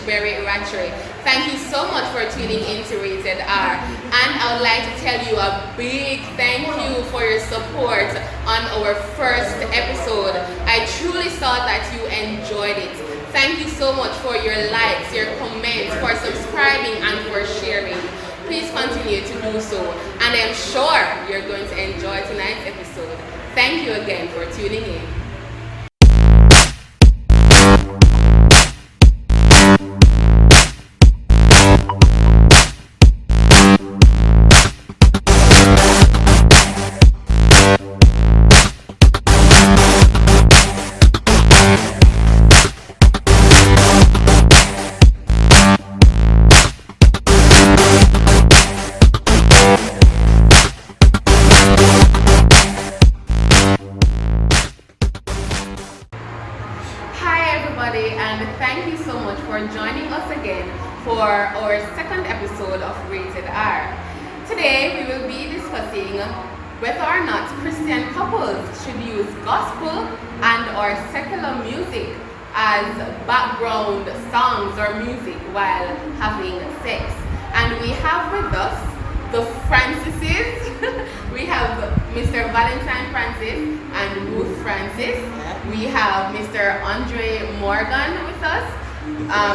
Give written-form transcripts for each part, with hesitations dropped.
Berry-Rattray. Thank you so much for tuning in to RatedR. And I would like to tell you a big thank you for your support on our first episode. I truly saw that you enjoyed it. Thank you so much for your likes, your comments, for subscribing and for sharing. Please continue to do so. And I'm sure you're going to enjoy tonight's episode. Thank you again for tuning in. And thank you so much for joining us again for our second episode of RatedR. Today we will be discussing whether or not Christian couples should use gospel and or secular music as background songs or music while having sex. And we have with us the Francises. We have Mr. Valentine Francis and Ruth Francis. We have Mr. Andre Morgan with us,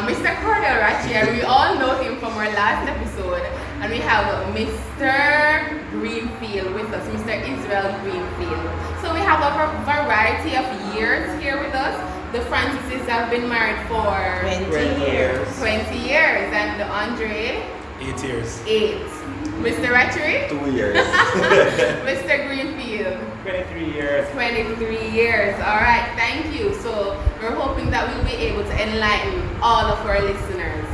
Mr. Kediesh, and we all know him from our last episode. And we have Mr. Greenfield with us, Mr. Israel Greenfield. So we have a variety of years here with us. The Francises have been married for 20 years. 20 years. And Andre? 8 years. 8. Mr. Rattray? 2 years. Mr. Greenfield? 23 years. 23 years. All right, thank you. So we're hoping that we'll be able to enlighten all of our listeners.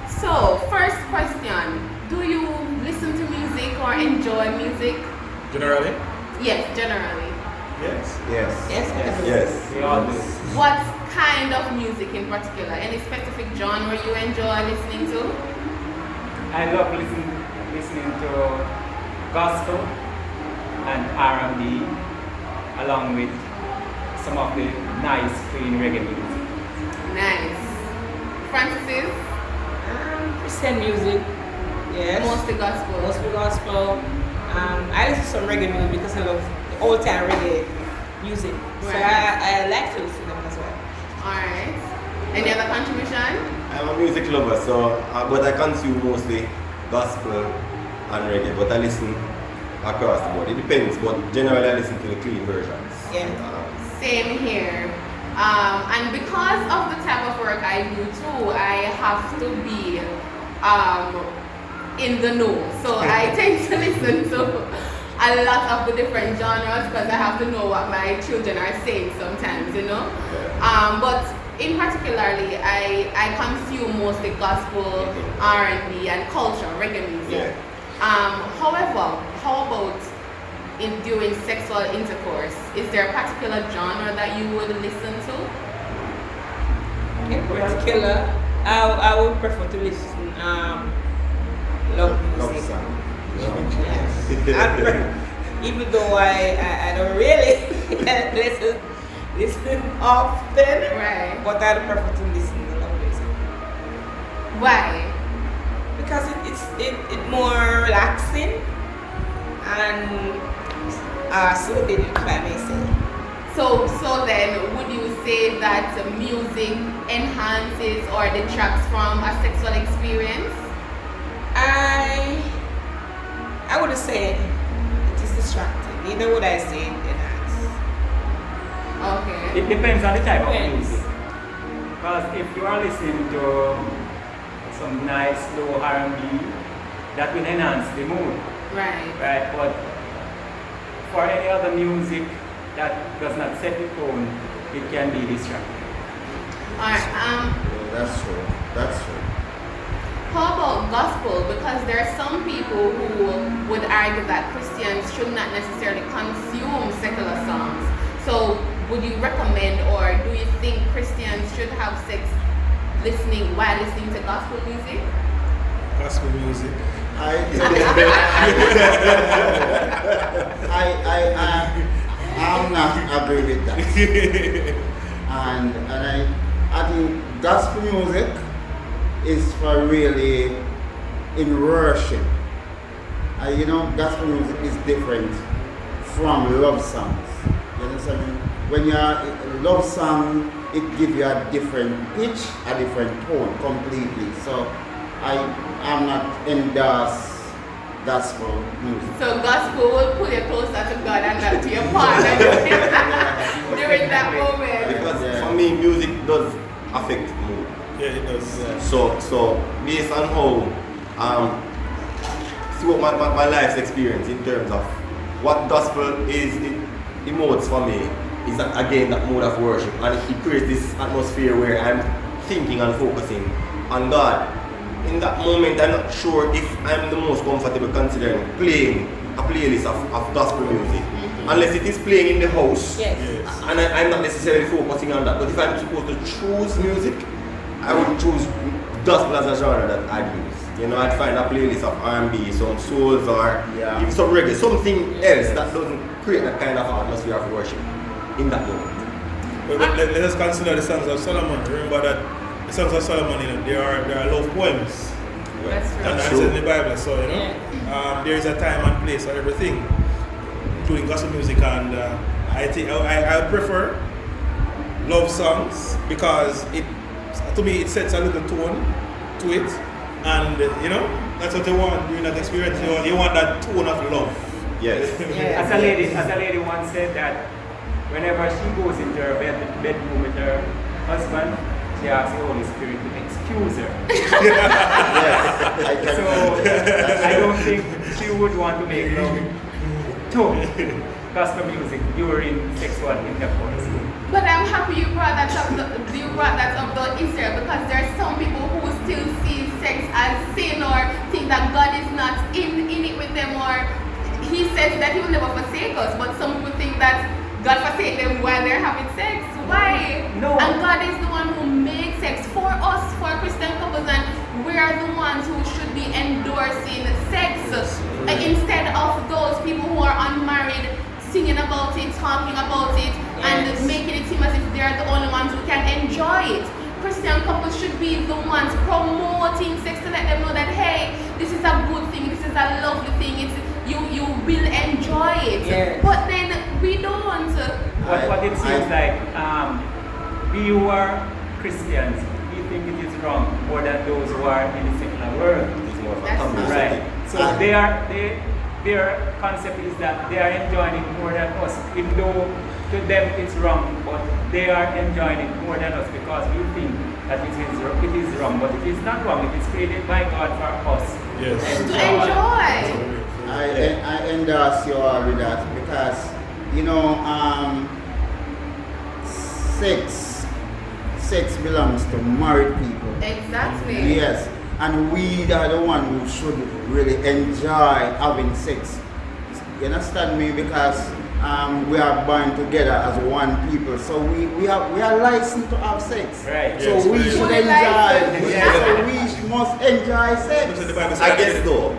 So first question, do you listen to music or enjoy music? Generally? Yes, generally. Yes. Yes. Yes. Yes. We all do. What kind of music in particular? Any specific genre you enjoy listening to? I love listening to gospel and R&B along with some of the nice clean reggae music. Nice. Francis? Christian music, yes. Mostly gospel. Mostly gospel. I listen to some reggae music because I love the old time reggae music. So Right. I like to listen to them as well. Alright. Any other contribution? I'm a music lover, so but I consume mostly gospel and reggae, but I listen across the board. It depends, but generally I listen to the clean versions. Yeah. Same here. And because of the type of work I do too, I have to be in the know. So I tend to listen to a lot of the different genres because I have to know what my children are saying sometimes, you know. Yeah. But in particularly, I consume mostly gospel, R&B, and culture, reggae music. Yeah. However, how about during sexual intercourse? Is there a particular genre that you would listen to? In particular, I would prefer to listen love Love music. song. Yes. Even though I don't really listen often, Right. but I prefer to listen to love music. Why? Because it's more relaxing and soothing, if I may say. So then, would you say that music enhances or detracts from a sexual experience? I would say it is distracting. Neither would I say it enhances. Okay. It depends on the type of Depends. music. Because if you are listening to some nice slow R&B, that will enhance the mood, Right. right? But for any other music that does not set the tone, it can be distracting. Alright. That's true. That's true. How about gospel? Because there are some people who would argue that Christians should not necessarily consume secular songs. So would you recommend or do you think Christians should have sex while listening to gospel music? Gospel music. I'm not agree with that. and I think gospel music is for really in worship. Gospel music is different from love songs. You understand me? When you are a love song, it gives you a different pitch, a different tone completely. So I am not endorse gospel music. So gospel will pull you closer to God and not to your partner during that moment. Because for me, music does affect mood. Yeah, it does. Yeah. So based on how see what my life's experience in terms of what gospel is, it emotes for me is that, again, that mode of worship, and it creates this atmosphere where I'm thinking and focusing on God. In that moment, I'm not sure if I'm the most comfortable considering playing a playlist of gospel music, unless it is playing in the house. Yes. And I'm not necessarily focusing on that. But if I'm supposed to choose music, I would choose gospel as a genre that I'd use. I'd find a playlist of R&B, some souls, or even some reggae, something else that doesn't create that kind of atmosphere of worship in that moment. But let us consider the songs of Solomon. Remember that the songs of Solomon, they are love poems. That's And right. that's in the Bible, so there is a time and place for everything, including gospel music, and I think I prefer love songs because to me it sets a little tone to it, and that's what you want during that experience. You want that tone of love. Yes. As a lady once said that whenever she goes into her bedroom with her husband, she asks the Holy Spirit to excuse her. So I don't think she would want to make love to gospel music during sexual intercourse. But I'm happy you brought that up. Though, Israel, because there are some people who still see sex as sin or think that God is not in it with them, or He says that He will never forsake us. But some people think that God forsake them while they're having sex. Why? No. And God is the one who makes sex for us, for Christian couples, and we are the ones who should be endorsing sex instead of those people who are unmarried singing about it, talking about it, and making it seem as if they're the only ones who can enjoy it. Christian couples should be the ones promoting sex to let them know that, hey, this is a good thing, this is a lovely thing, you will enjoy it. Yes. But then we don't. What it seems like, we who are Christians, we think it is wrong more than those who are in the secular world. It's more of a That's publicity. Right. So their concept is that they are enjoying it more than us, even though to them it's wrong, but they are enjoying it more than us because we think that it is wrong, but it is not wrong. It is created by God for us. Yes. To enjoy. I endorse you all with that because sex belongs to married people. Exactly. Yes, and we are the one who should really enjoy having sex. You understand me? Because we are bound together as one people, so we are licensed to have sex. Right. So Yes, we right. should Fully enjoy. licensed. So we must enjoy sex. So the Bible says I guess though,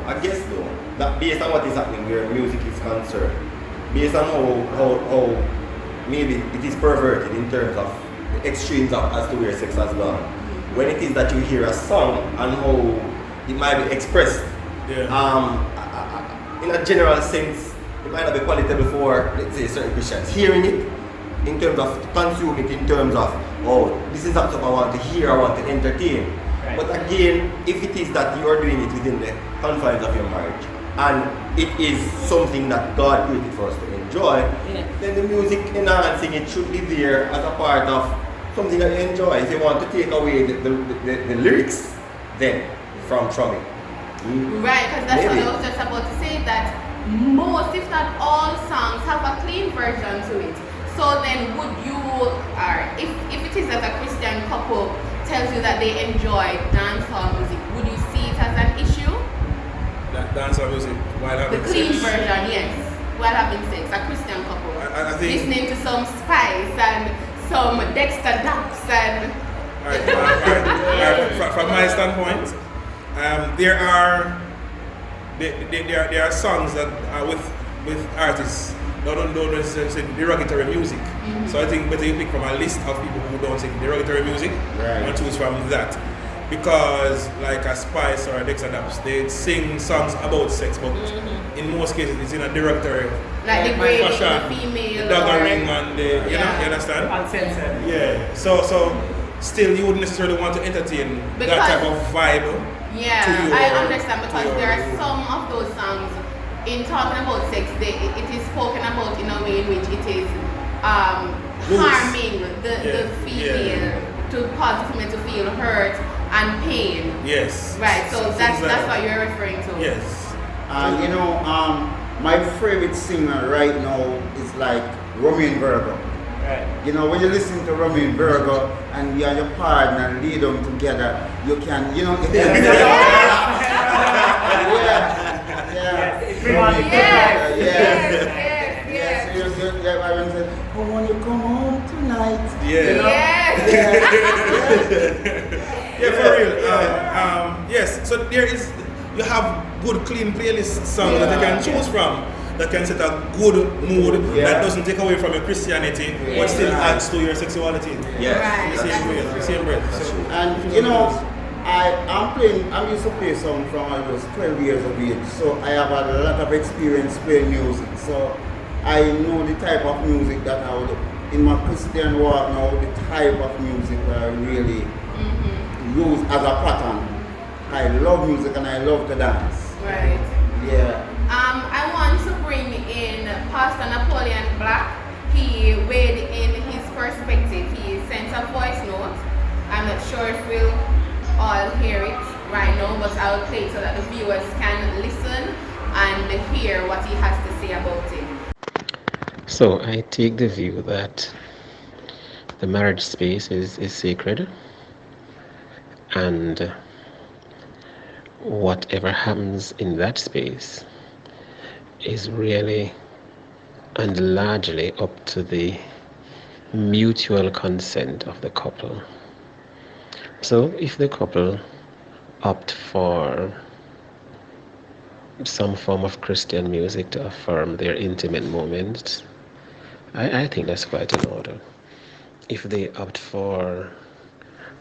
that based on what is happening where music is concerned, based on how maybe it is perverted in terms of the extremes of as to where sex has gone. When it is that you hear a song and how it might be expressed, in a general sense, it might not be palatable for, let's say, certain Christians. Hearing it, in terms of consume it, in terms of, oh, this is not something I want to hear, I want to entertain. Right. But again, if it is that you are doing it within the confines of your marriage, and it is something that God created for us to enjoy, then the music enhancing it should be there as a part of something that you enjoy. If you want to take away the lyrics, then from it. Right, because that's Maybe. what I was just about to say, that most, if not all songs have a clean version to it. So then would you, or if it is that a Christian couple tells you that they enjoy dancehall music, would you see it as an issue? that dancehall music while having The clean sex. version, yes. While having sex, a Christian couple. I think listening to some Spice and some Dexter Daps and... From my standpoint, there are songs that are with artists that don't sing derogatory music. So I think better you pick from a list of people who don't sing derogatory music and choose from that. because like a Spice or a Dex Adapts, they sing songs about sex, but in most cases it's in a directory Like the grade, fashion, the female, the daggering and the, you know, you understand? Uncensored. Yeah. So still you wouldn't necessarily want to entertain that type of vibe. Yeah, to you I or understand, to because your- there are some of those songs in talking about sex, it is spoken about in a way in which it is harming the female to cause the female to feel hurt and pain. Yes. Right, so that's Things like what you're referring to. Yes. And you know, my favorite singer right now is like Romeo and Virgo. Right. You know, when you listen to Romeo and Virgo and you and your partner lead them together, you can, you know, Yes, it's Romeo and Yes, Virgo, yes, yes. I want to say, oh, when you come home tonight. Yeah. You know? Yes. Yeah, for real. Yes. So you have good, clean playlist songs that you can choose from that can set a good mood that doesn't take away from your Christianity, but still adds to your sexuality. Yes. Right. The same breath. So, And you know, I used to play song from I was 12 years of age, so I have a lot of experience playing music. So I know the type of music that I would, in my Christian walk now, the type of music that I really use as a pattern. I love music and I love to dance. Right. Yeah. I want to bring in Pastor Napoleon Black. He weighed in his perspective. He sent a voice note. I'm not sure if we'll all hear it right now, but I'll play it so that the viewers can listen and hear what he has to say about it. So I take the view that the marriage space is sacred, and whatever happens in that space is really and largely up to the mutual consent of the couple. So if the couple opt for some form of Christian music to affirm their intimate moments, I think that's quite in order. If they opt for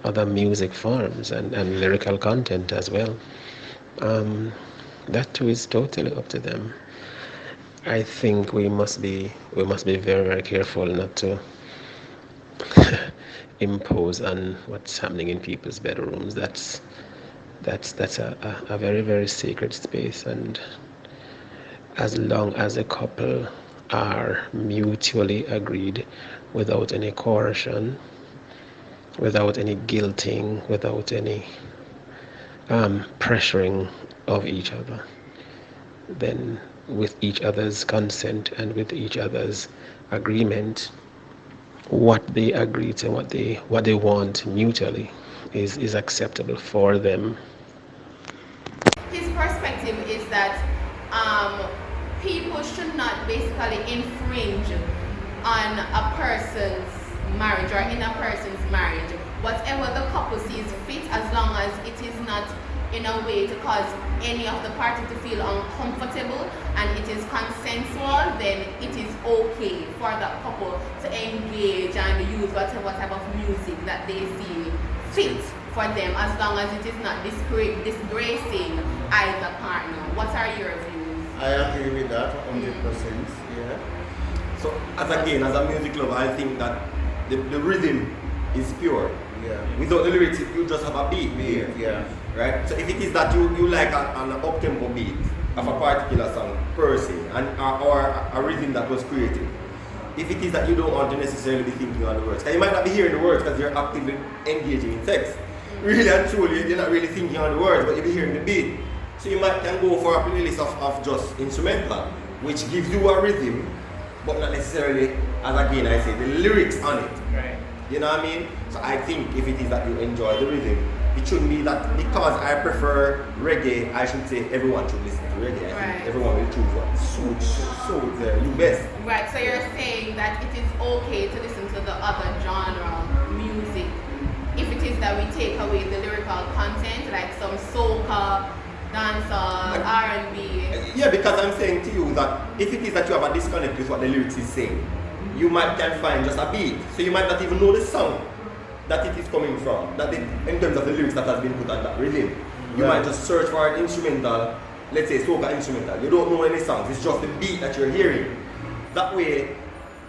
other music forms and lyrical content as well, that too is totally up to them. I think we must be very, very careful not to impose on what's happening in people's bedrooms. That's a very, very sacred space, and as long as a couple are mutually agreed, without any coercion, without any guilting, without any pressuring of each other, then with each other's consent and with each other's agreement, what they agree to, what they want mutually is acceptable for them. His perspective is that people should not basically infringe on a person's marriage or in a person's marriage. Whatever the couple sees fit, as long as it is not in a way to cause any of the parties to feel uncomfortable and it is consensual, then it is okay for the couple to engage and use whatever type of music that they see fit for them, as long as it is not disgracing either partner. What are your views? I agree with that 100%. Yeah. So as a music lover, I think that the rhythm is pure. Yeah. Without the lyrics, you just have a beat here. Yeah. Right? So if it is that you like an up-tempo beat of a particular song per se, or a rhythm that was created, if it is that you don't want to necessarily be thinking on the words, because you might not be hearing the words because you're actively engaging in sex. Really and truly, you're not really thinking on the words, but you'll be hearing the beat. So you can go for a playlist of just instrumental, which gives you a rhythm, but not necessarily, as again I say, the lyrics on it. Right. You know what I mean? So I think if it is that you enjoy the rhythm, it shouldn't be that because I prefer reggae, I should say everyone should listen to reggae. I think everyone will choose what suits you best. Right, so you're saying that it is okay to listen to the other genre music if it is that we take away the lyrical content, like some soca, dancehall, R&B. Yeah, because I'm saying to you that if it is that you have a disconnect with what the lyrics is saying, you can find just a beat. So you might not even know the song. that it is coming from, in terms of the lyrics that has been put on that rhythm. You might just search for an instrumental, let's say soca instrumental. You don't know any songs, it's just the beat that you're hearing. That way,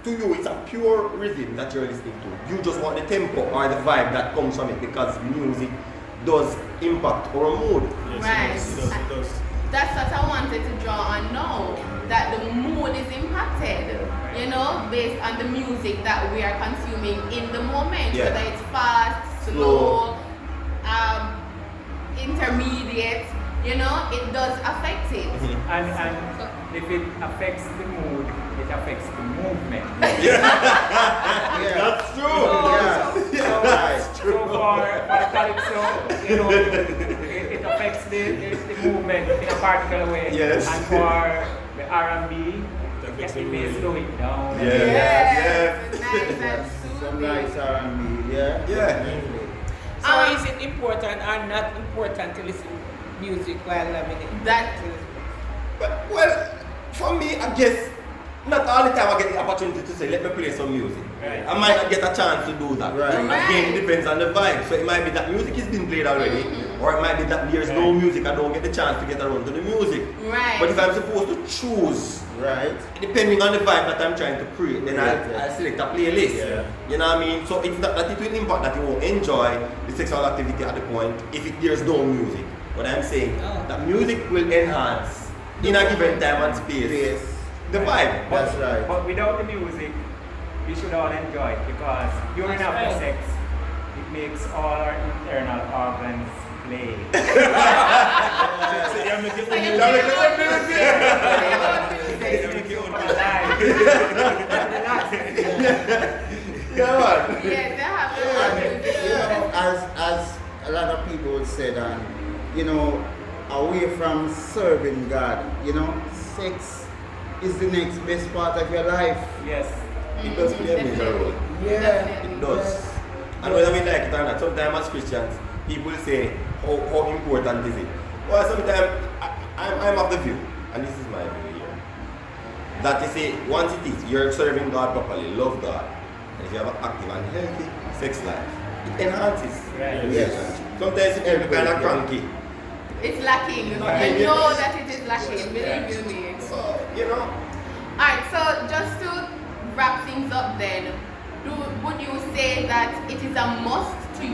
to you, it's a pure rhythm that you're listening to. You just want the tempo or the vibe that comes from it, because music does impact our mood. Yes, it does. That's what I wanted to draw on now, that the mood is impacted, based on the music that we are consuming in the moment, whether it's fast, slow, intermediate, it does affect it. And if it affects the mood, it affects the movement. That's true. That's true. So for calypso, it affects the movement in a particular way. Yes. And for the R&B, it may slow it down. Yes. Nice and Some soothing. nice R&B, yeah. Yeah. So is it important or not important to listen to music while having it? Well, for me, I guess not all the time I get the opportunity to say, let me play some music. Right. I might not get a chance to do that. Right. Again, it depends on the vibe. So it might be that music is being played already, or it might be that there's no music, I don't get the chance to get around to the music. Right. But if I'm supposed to choose, Right. depending on the vibe that I'm trying to create, then Right. I'll select a playlist. Yeah. You know what I mean? So it's not that it will impact that you won't enjoy the sexual activity at the point if there's no music. What I'm saying, that music will enhance in a given time and space the vibe. That's right. But without the music, we should all enjoy it, because during after sex, it makes all our internal organs play. Yes, they have As a lot of people said, away from serving God, sex is the next best part of your life. Yes. It does play a major role. Yeah. It does. And whether we like it or not, sometimes as Christians, people say, how important is it? Well, sometimes I'm of the view, and this is my view here, that you say, once it is, you're serving God properly, love God, and if you have an active and healthy sex life, it enhances. Right. Yes. Sometimes it can be kind of cranky. It's lacking. You know that it is lacking, believe you me. So, Alright, so just to wrap things up then, would you say that it is a must to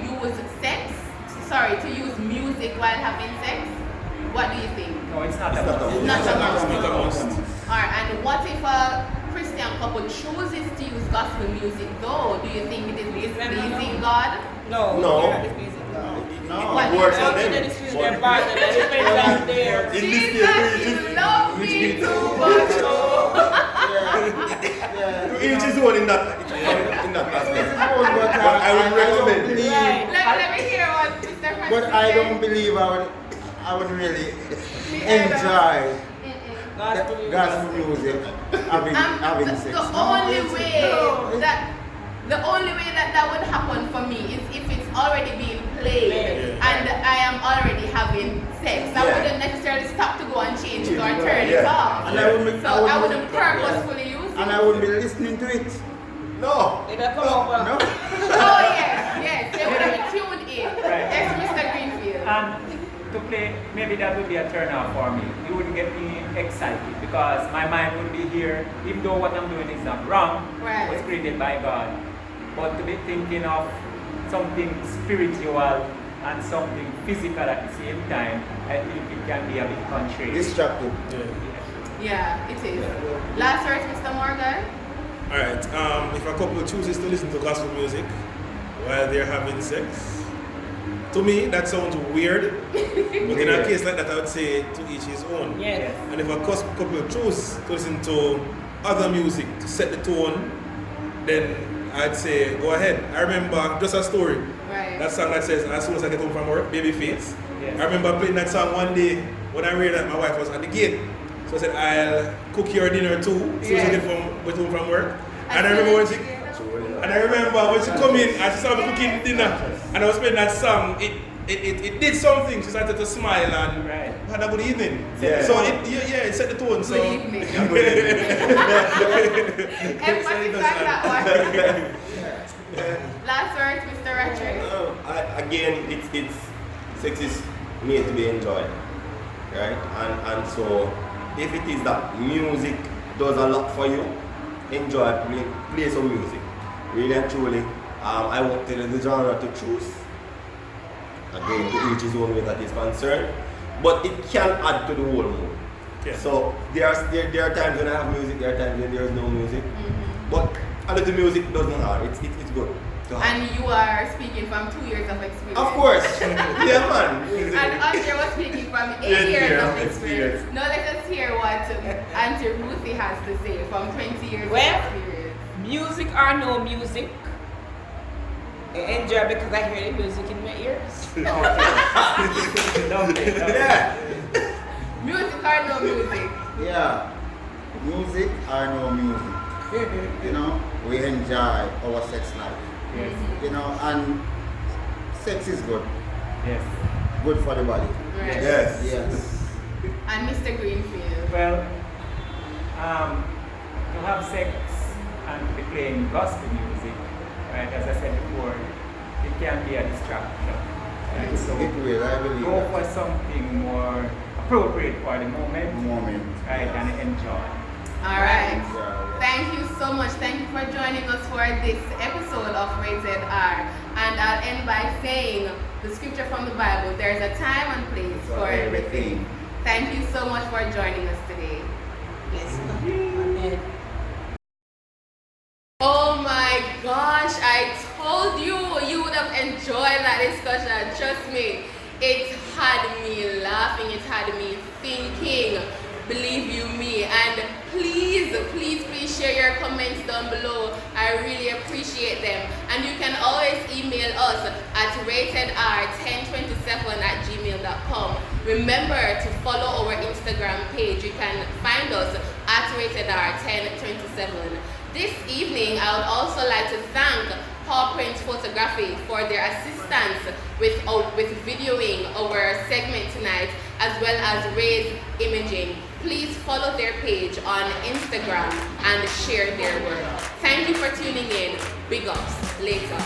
use music while having sex? What do you think? No, it's not It's a not a must. Not a must. Not a must. Alright, and what if a Christian couple chooses to use gospel music though? Do you think it is pleasing God? No. No. You're not displeasing God. No. It works for How can them. they displease their partner? That depends on their... In this Jesus, case, you love me too much. Oh. to each his own in that aspect. But I would recommend. Right. Let me hear what Mr. Francis But I said. don't believe I would really enjoy gospel music having sex. The only way that would happen for me is if it's already being played and I am already having sex. I wouldn't necessarily stop to go and change it or turn it off. And I wouldn't purposefully use it. And I wouldn't be listening to it. No. They don't come over. No. Oh yes, they would have been tuned in. Right. Yes, Mr. Greenfield. And to play, maybe that would be a turn off for me. It would get me excited, because my mind would be here, even though what I'm doing is not wrong, Right. it was created by God. But to be thinking of something spiritual and something physical at the same time, I think it can be a bit contrary. Distracted. Yeah, it is. Last words, Mr. Morgan. Alright, if a couple chooses to listen to gospel music while they're having sex, to me that sounds weird, but in a case like that I would say to each his own. Yes. And if a couple choose to listen to other music to set the tone, then I'd say go ahead. I remember just a story. Right. That song that says, as soon as I get home from work, Babyface. Yes. I remember playing that song one day when I realized my wife was at the gate. So I said, I'll cook your dinner too, as soon as I get home from work. And I remember when she come in and she saw me cooking dinner and I was playing that song, it did something. She started to smile and had a good evening. Yeah. So it set the tone. So Good evening. Good evening. Emphasis on that one. Last words, Mr. Rattray. Again, it's sex is made to be enjoyed, right? And so if it is that music does a lot for you, enjoy, play some music. Really and truly, I won't tell you the genre to choose. Again, to each his own way that is concerned, but it can add to the whole mood. Okay. So there are times when I have music, there are times when there is no music, but a little music doesn't harm. It's good. And you are speaking from 2 years of experience. Of course, yeah, man. And Andre was speaking from 8 years of experience. Now let us hear what Auntie Ruthie has to say from 20 years of experience. Music or no music, I enjoy because I hear the music in my ears. Yeah. Music or no music? Yeah, music or no music. You know, we enjoy our sex life. Yes. You know, and sex is good. Yes. Good for the body. Right. Yes. Yes. And Mr. Greenfield. Well, to have sex and to be playing gospel music, right, as I said before, it can be a distraction. Right? So It will, I believe. go for something more appropriate for the moment, right, and enjoy. All right. Yeah. Thank you so much. Thank you for joining us for this episode of Rated R. And I'll end by saying the scripture from the Bible, there's a time and place for everything. Thank you so much for joining us today. Yes. Oh my gosh, I told you you would have enjoyed that discussion. Trust me, it had me laughing, it had me thinking. Believe you me. And please share your comments down below. I really appreciate them. And you can always email us at ratedr1027@gmail.com. Remember to follow our Instagram page. You can find us at ratedr1027. This evening, I would also like to thank Paw Print Photography for their assistance with videoing our segment tonight, as well as Ray's Imaging. Please follow their page on Instagram and share their work. Thank you for tuning in. Big ups. Later.